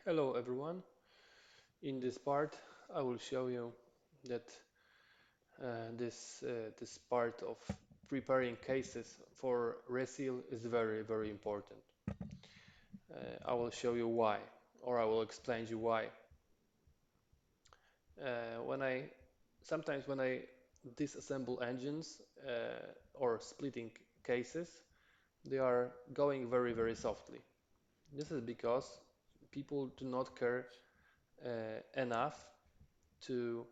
Hello everyone. In this part, I will show you that this part of preparing cases for reseal is very important. I will show you why, or I will explain you why. When I sometimes when I disassemble engines or splitting cases, they are going very softly. This is because people do not care enough to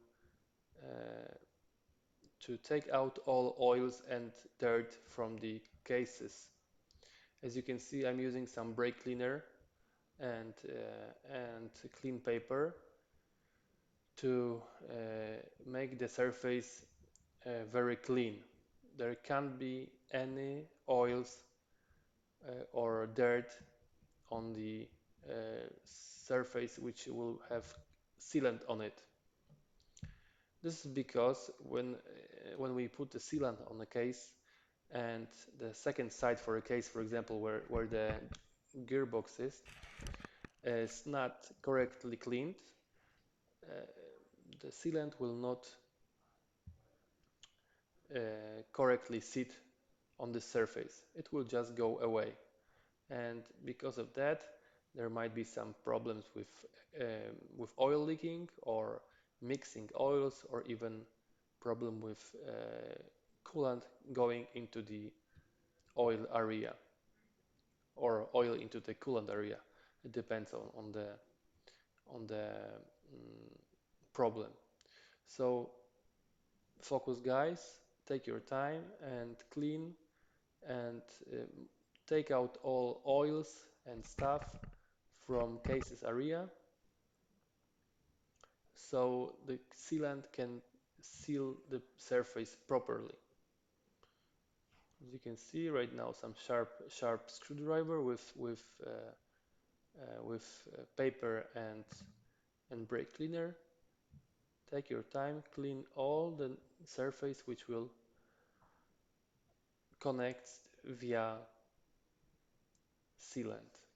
uh, to take out all oils and dirt from the cases. As you can see, I'm using some brake cleaner and clean paper to make the surface very clean. There can't be any oils or dirt on the surface which will have sealant on it. This is because when we put the sealant on the case, and the second side for a case, for example, where the gearbox is not correctly cleaned, uh, the sealant will not correctly sit on the surface. It will just go away. And because of that, there might be some problems with oil leaking or mixing oils, or even problem with coolant going into the oil area or oil into the coolant area. It depends on the problem. So focus, guys. Take your time and clean and take out all oils and stuff from cases area so the sealant can seal the surface properly. As you can see right now, some sharp screwdriver with paper and brake cleaner. Take your time, clean all the surface which will connect via sealant.